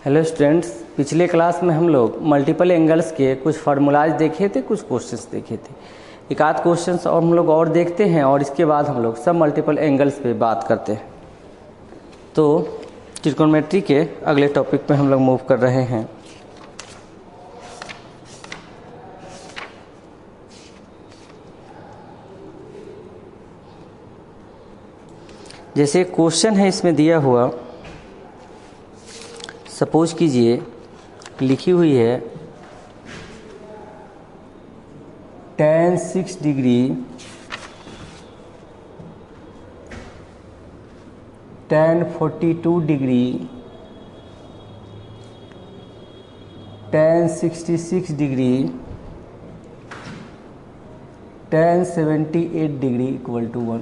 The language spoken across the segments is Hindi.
हेलो स्टूडेंट्स, पिछले क्लास में हम लोग मल्टीपल एंगल्स के कुछ फार्मूलाज देखे थे, कुछ क्वेश्चंस देखे थे। एक आध क्वेश्चंस और हम लोग और देखते हैं और इसके बाद हम लोग सब मल्टीपल एंगल्स पे बात करते हैं। तो ट्रिग्नोमेट्री के अगले टॉपिक पे हम लोग मूव कर रहे हैं। जैसे क्वेश्चन है इसमें दिया हुआ, सपोज कीजिए लिखी हुई है tan 6 degree tan 42 degree tan 66 degree tan 78 degree equal to 1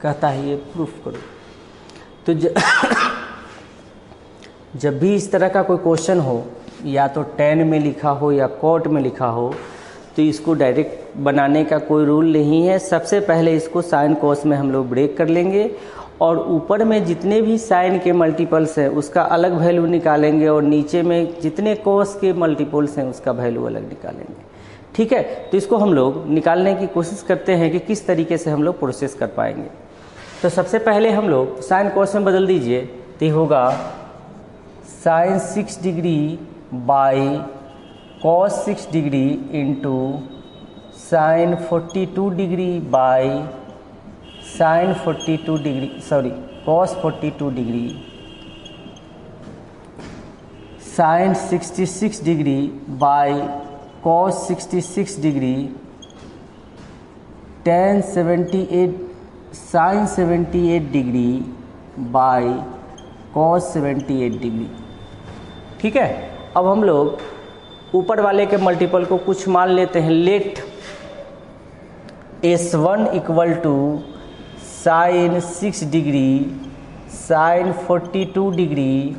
कहता है ये प्रूफ करो। तो जब भी इस तरह का कोई क्वेश्चन हो, या तो tan में लिखा हो या cot में लिखा हो, तो इसको डायरेक्ट बनाने का कोई रूल नहीं है। सबसे पहले इसको साइन cos में हम लोग ब्रेक कर लेंगे और ऊपर में जितने भी साइन के मल्टीपल्स हैं उसका अलग वैल्यू निकालेंगे और नीचे में जितने cos के मल्टीपल्स हैं उसका वैल्यू अलग निकालेंगे। ठीक है, तो इसको हम लोग निकालने की कोशिश करते हैं कि किस तरीके से हम लोग प्रोसेस कर पाएंगे। तो सबसे पहले हम लोग साइन cos में बदल दीजिए, तो ये होगा sine 6 degree by cos 6 degree into sine 42 degree by sine 42 degree cos 42 degree sine 66 degree by cos 66 degree tan 78 sine 78 degree by cos 78 degree. ठीक है, अब हम लोग ऊपर वाले के मल्टीपल को कुछ मान लेते हैं। Let S1 equal to sine 6 degree sine 42 degree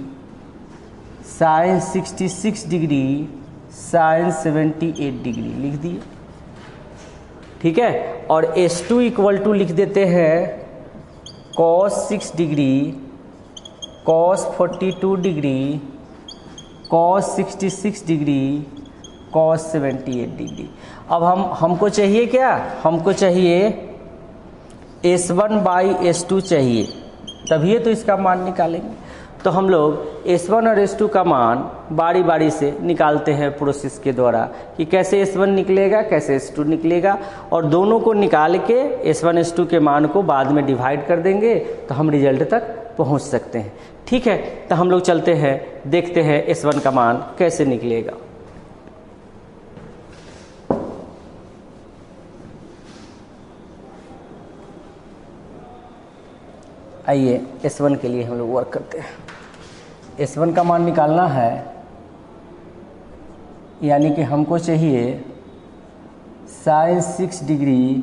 sine 66 degree sine 78 degree लिख दिए। ठीक है, और S2 इक्वल टू लिख देते हैं cos 6 degree cos 42 degree cos 66 degree cos 78 degree. अब हमको चाहिए क्या? हमको चाहिए S1 बाई S2 चाहिए, तभी तो इसका मान निकालेंगे। तो हम लोग S1 और S2 का मान बारी बारी से निकालते हैं प्रोसेस के द्वारा कि कैसे S1 निकलेगा, कैसे S2 निकलेगा, और दोनों को निकाल के S1 S2 के मान को बाद में डिवाइड कर देंगे तो हम रिजल्ट तक पहुंच सकते हैं। ठीक है, तो हम लोग चलते हैं, देखते हैं S1 का मान कैसे निकलेगा। आइए S1 के लिए हम लोग वर्क करते हैं। S1 का मान निकालना है, यानी कि हमको चाहिए sine 6 degree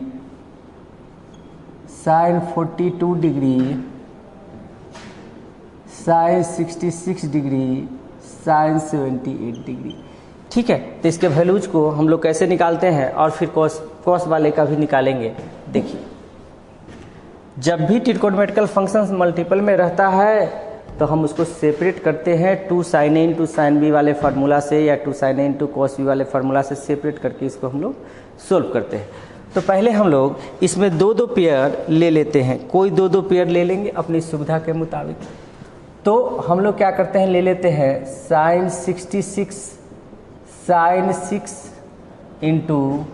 sine 42 degree sine 66 degree sine 78 degree. ठीक है, तो इसके वैल्यूज को हम लोग कैसे निकालते हैं और फिर cos वाले का भी निकालेंगे। देखिए, जब भी ट्रिग्नोमेट्रिकल फंक्शंस मल्टीपल में रहता है तो हम उसको सेपरेट करते हैं 2 sin A into sine b वाले फार्मूला से या 2 sin A into cos b वाले फार्मूला से सेपरेट करके इसको हम लोग सोल्व करते हैं। तो पहले हम लोग इसमें दो पेयर ले लेते हैं, कोई दो पेयर ले लेंगे अपनी सुविधा के मुताबिक। तो हम लोग क्या करते हैं, ले लेते हैं sine 66 sine 6 into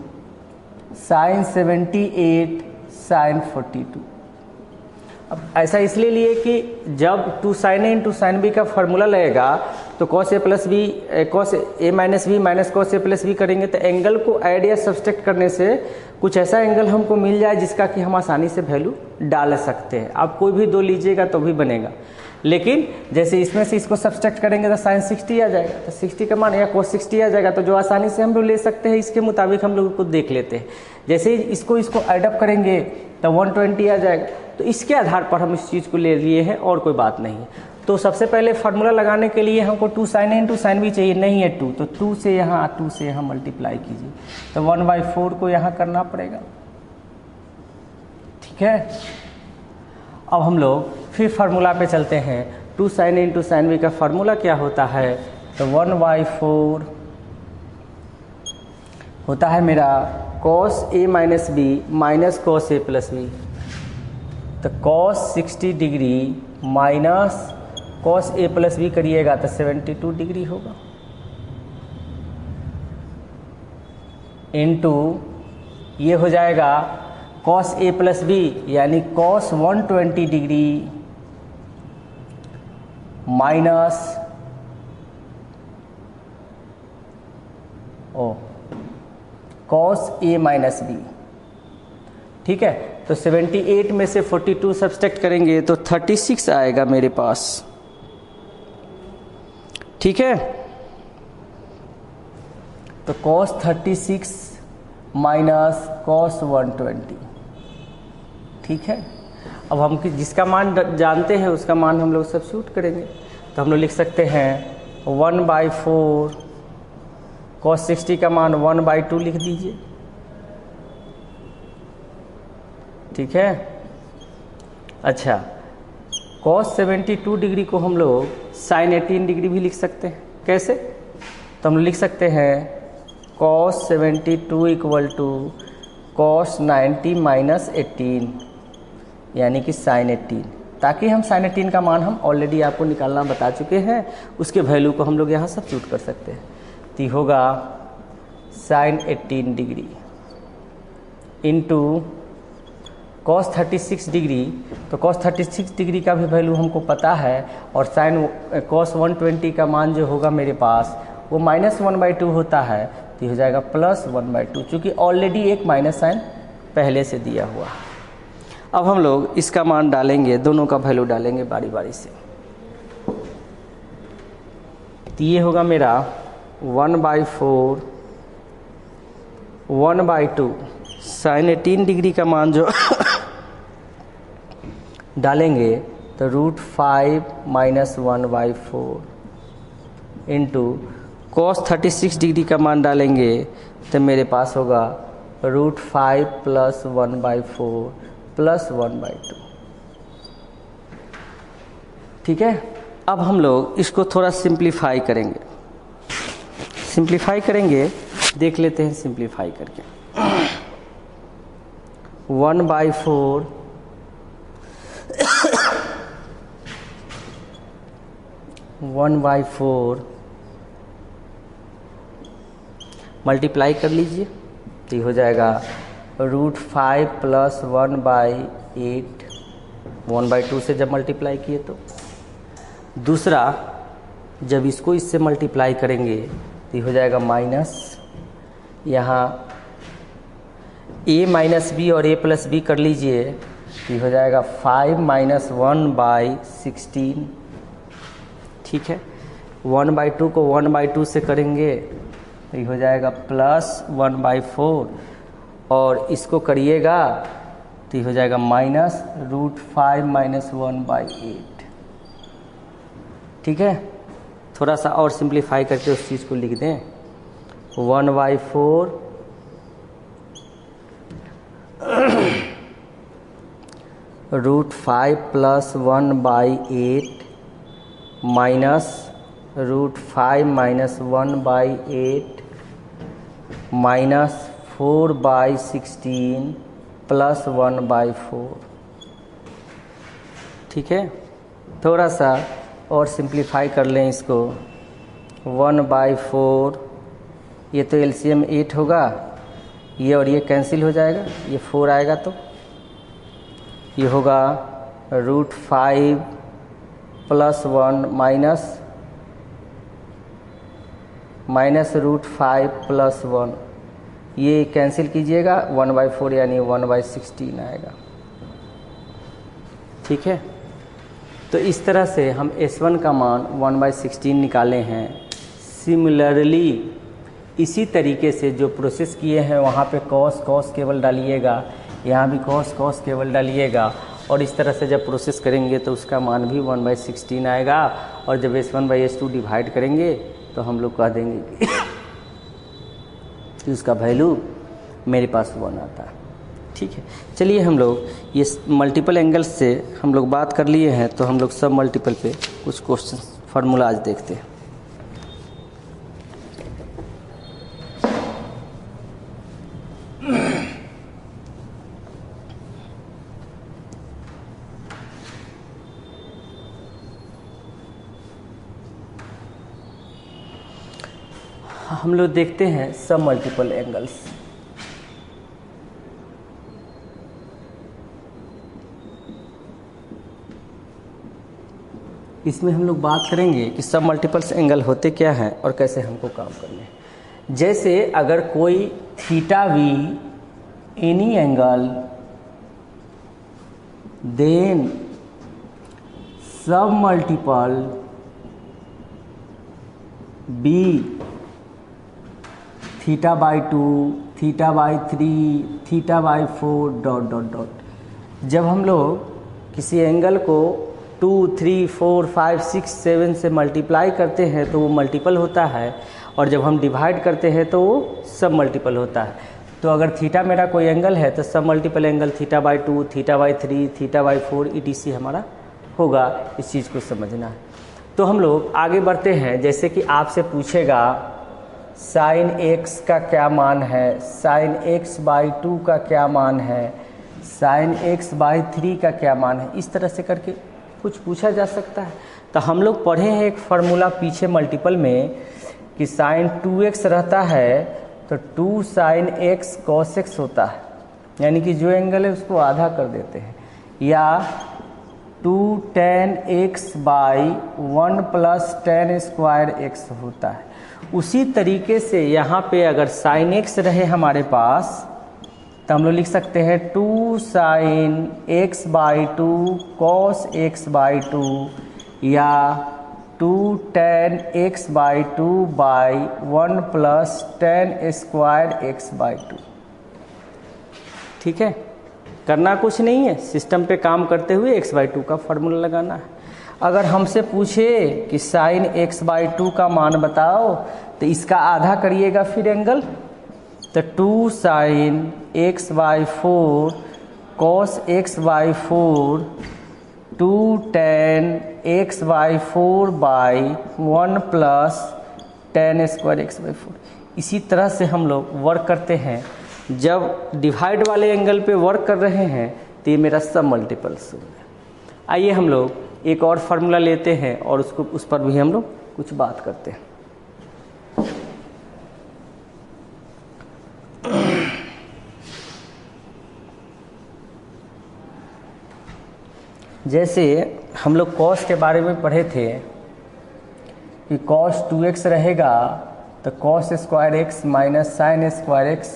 sine 78 sine 42। अब ऐसा इसलिए लिए कि जब 2 sin A into sine b का फार्मूला लगेगा तो cos A plus b cos A minus b minus cos A plus b करेंगे तो एंगल को ऐड या सब्सट्रैक्ट करने से कुछ ऐसा एंगल हमको मिल जाए जिसका कि हम आसानी से वैल्यू डाल सकते हैं। आप कोई भी दो लीजिएगा तो भी बनेगा, लेकिन जैसे इसमें से इसको सब्सट्रैक्ट करेंगे तो साइन 60 आ जाएगा, तो 60 का मान या cos 60 आ जाएगा। तो जो आसानी से हम लोग ले सकते हैं, इसके मुताबिक हम लोग को देख लेते हैं। जैसे ही इसको एडअप करेंगे तो 120 आ जाएगा। तो इसके आधार पर हम इस चीज़ को ले लिए हैं और कोई बात नहीं है। तो सबसे पहले फार्मूला लगाने के लिए हमको 2 sin A into sine b चाहिए, नहीं है 2, तो 2 से यहाँ मल्टीप्लाई कीजिए, तो 1/4 को यहाँ करना पड़ेगा। ठीक है, अब हम लोग फिर फार्मूला पे चलते हैं। 2 sin A into sine b का फार्मूला क्या होता है? तो 1/4 होता है मेरा cos A minus b minus cos A plus b. तो cos 60 degree minus cos A plus b करिएगा तो 72 डिग्री होगा, इनटू ये हो जाएगा cos A प्लस बी यानी cos 120 degree minus cos A minus b. ठीक है, तो 78 में से 42 सब्सट्रैक्ट करेंगे तो 36 आएगा मेरे पास। ठीक है, तो cos 36 माइनस cos 120। ठीक है, अब हम जिसका मान जानते हैं उसका मान हम लोग सब्स्टिट्यूट करेंगे। तो हम लोग लिख सकते हैं 1/4 cos 60 का मान 1/2 लिख दीजिए। ठीक है, अच्छा cos 72 डिग्री को हम लोग sin 18 डिग्री भी लिख सकते हैं। कैसे? तो हम लोग लिख सकते हैं cos 72 इक्वल टू cos 90 माइनस 18 यानी कि sin 18, ताकि हम sin 18 का मान हम ऑलरेडी आपको निकालना बता चुके हैं, उसके वैल्यू को हम लोग यहाँ सब्स्टिट्यूट कर सकते हैं। तो ये होगा sin 18 degree into cos 36 degree. तो cos 36 डिग्री का भी वैल्यू हमको पता है, और sin cos 120 का मान जो होगा मेरे पास वो -1/2 होता है, तो ये हो जाएगा +1/2, चूँकि ऑलरेडी एक माइनस साइन पहले से दिया हुआ है। अब हम लोग इसका मान डालेंगे, दोनों का वैल्यू डालेंगे बारी बारी से। तो ये होगा मेरा 1/4 1/2 sin 18 डिग्री का मान जो डालेंगे तो √5 माइनस 1/4 इंटू cos 36 डिग्री का मान डालेंगे तो मेरे पास होगा √5 प्लस 1/4 प्लस 1/2। ठीक है, अब हम लोग इसको थोड़ा सिंप्लीफाई करेंगे। सिंप्लीफाई करेंगे, देख लेते हैं सिंप्लीफाई करके। 1/4 1/4 मल्टीप्लाई कर लीजिए तो ये हो जाएगा √5 प्लस 1/8 1/2 से जब मल्टीप्लाई किए तो। दूसरा, जब इसको इससे मल्टीप्लाई करेंगे तो ये हो जाएगा माइनस, यहाँ a माइनस बी और a प्लस बी कर लीजिए तो ये हो जाएगा 5 माइनस 1/16। ठीक है, 1/2 को 1/2 से करेंगे तो ये हो जाएगा +1/4, और इसको करिएगा तो ये हो जाएगा -√5 माइनस 1/8। ठीक है, थोड़ा सा और सिंप्लीफाई करके उस चीज़ को लिख दें। 1/4 √5 plus 1/8 minus √5 minus 1/8 minus 4/16 plus 1/4। ठीक है, थोड़ा सा और सिंप्लीफाई कर लें इसको। 1/4, ये तो एलसीएम 8 होगा, ये और ये कैंसिल हो जाएगा, ये 4 आएगा तो ये होगा √5 प्लस 1 माइनस √5 प्लस 1, ये कैंसिल कीजिएगा, 1/4 यानी 1/16 आएगा। ठीक है, तो इस तरह से हम S1 का मान 1/16 निकाले हैं। सिमिलरली इसी तरीके से जो प्रोसेस किए हैं वहाँ पे cos केवल डालिएगा, यहाँ भी cos केवल डालिएगा, और इस तरह से जब प्रोसेस करेंगे तो उसका मान भी 1/16 आएगा। और जब S1/S2 डिवाइड करेंगे तो हम लोग कह देंगे कि उसका वैल्यू मेरे पास 1 आता है। ठीक है, चलिए हम लोग ये मल्टीपल एंगल्स से हम लोग बात कर लिए हैं, तो हम लोग सब मल्टीपल पे कुछ क्वेश्चन फार्मूला आज देखते हैं। हम लोग देखते हैं सब मल्टीपल एंगल्स। इसमें हम लोग बात करेंगे कि सब मल्टीपल्स एंगल होते क्या हैं और कैसे हमको काम करने हैं। जैसे अगर कोई थीटा वी एनी एंगल, देन सब multiple be theta by 2, theta by 3, theta by 4 dot dot dot. जब हम लोग किसी एंगल को 2, 3, 4, 5, 6, 7 से मल्टीप्लाई करते हैं तो वो मल्टीपल होता है, और जब हम डिवाइड करते हैं तो वो सब मल्टीपल होता है। तो अगर थीटा मेरा कोई एंगल है तो सब multiple angle theta by 2, theta by 3, theta by 4 ETC हमारा होगा। इस चीज़ को समझना है। तो हम लोग आगे बढ़ते हैं। जैसे कि आपसे पूछेगा साइन x का क्या मान है, साइन x बाई 2 का क्या मान है, साइन x बाई 3 का क्या मान है, इस तरह से करके कुछ पूछा जा सकता है। तो हम लोग पढ़े हैं एक फार्मूला पीछे मल्टीपल में कि साइन 2x रहता है तो 2 साइन x cos x होता है, यानी कि जो एंगल है उसको आधा कर देते हैं, या 2 tan x by 1 plus tan square x होता है। उसी तरीके से यहाँ पे अगर साइन x रहे हमारे पास तो हम लोग लिख सकते हैं 2 sine x by 2 cos x by 2, या 2 tan x by 2 by 1 plus tan square x by 2। ठीक है, करना कुछ नहीं है, सिस्टम पे काम करते हुए x बाई 2 का फार्मूला लगाना है। अगर हमसे पूछे कि साइन x बाई 2 का मान बताओ तो इसका आधा करिएगा फिर एंगल, तो 2 sine x by 4 cos x by 4, 2 tan x by 4 by 1 plus tan square x by 4। इसी तरह से हम लोग वर्क करते हैं। जब डिवाइड वाले एंगल पे वर्क कर रहे हैं तो ये मेरा सब मल्टीपल्स हो गया। आइए हम लोग एक और फार्मूला लेते हैं और उस पर भी हम लोग कुछ बात करते हैं। जैसे हम लोग कॉस के बारे में पढ़े थे कि कॉस 2x रहेगा तो cos square x minus sine square x,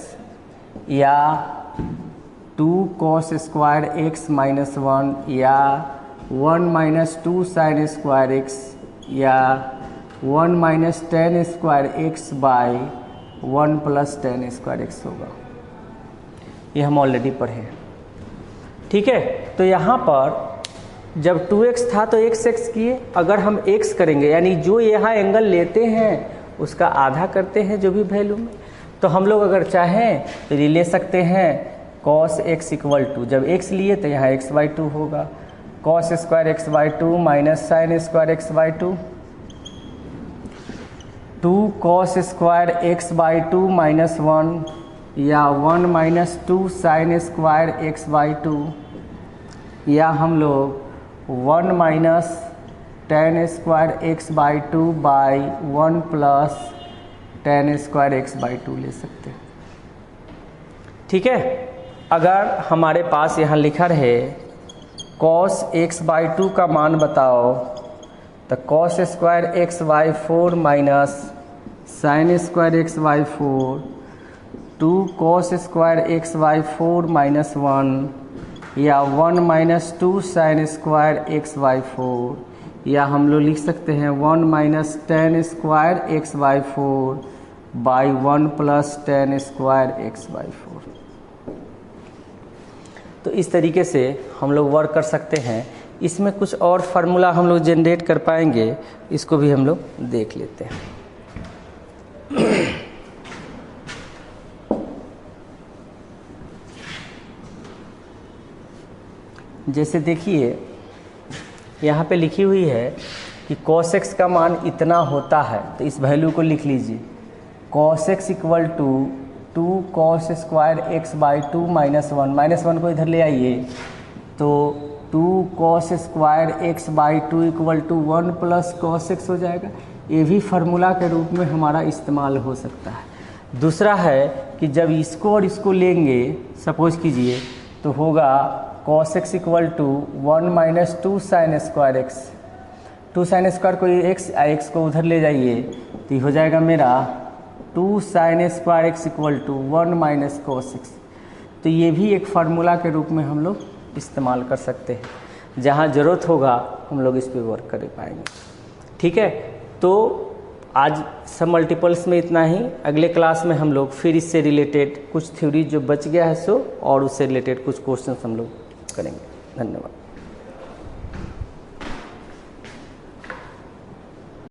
या 2 कॉस स्क्वायर x माइनस 1, या 1 माइनस 2 साइन स्क्वायर x, या 1 minus tan square x by 1 plus tan square x होगा। ये हम ऑलरेडी पढ़े हैं। ठीक है, तो यहाँ पर जब 2x था तो x किए, अगर हम x करेंगे यानी जो यहाँ एंगल लेते हैं उसका आधा करते हैं जो भी वैल्यू में, तो हम लोग अगर चाहें तो ये ले सकते हैं cos x इक्वल टू, जब x लिए तो यहाँ x बाई 2 होगा, cos square x by 2 minus sine square x by 2, 2 cos square x by 2 minus 1, या 1 minus 2 sine square x by 2, या हम लोग 1 minus tan square x by 2 by 1 plus tan square x by 2 ले सकते हैं। ठीक है, अगर हमारे पास यहाँ लिखा रहे cos x बाई 2 का मान बताओ तो cos square x by 4 minus sine square x by 4, 2 cos square x by 4 minus 1, या 1 minus 2 sine square x by 4, या हम लोग लिख सकते हैं 1 minus tan square x by 4 by 1 plus tan square x by 4। तो इस तरीके से हम लोग वर्क कर सकते हैं। इसमें कुछ और फार्मूला हम लोग जनरेट कर पाएंगे, इसको भी हम लोग देख लेते हैं। जैसे देखिए यहाँ पे लिखी हुई है कि cos x का मान इतना होता है, तो इस वैल्यू को लिख लीजिए। cos x equal to 2 cos square x by 2 minus one को इधर ले आइए, तो 2 cos square x by 2 equal to 1 plus cos x हो जाएगा। ये भी फार्मूला के रूप में हमारा इस्तेमाल हो सकता है। दूसरा है कि जब इसको और इसको लेंगे, सपोज कीजिए, तो होगा cos x equal to 1 minus 2 sine square x. 2 sine square को एक्स को उधर ले जाइए, तो हो जाएगा मेरा 2 sine square x equal to 1 minus cos x। तो ये भी एक फार्मूला के रूप में हम लोग इस्तेमाल कर सकते हैं। जहाँ ज़रूरत होगा हम लोग इस पर वर्क कर पाएंगे। ठीक है, तो आज सब मल्टीपल्स में इतना ही। अगले क्लास में हम लोग फिर इससे रिलेटेड कुछ थ्योरी जो बच गया है सो, और उससे रिलेटेड कुछ क्वेश्चन हम लोग करेंगे। धन्यवाद।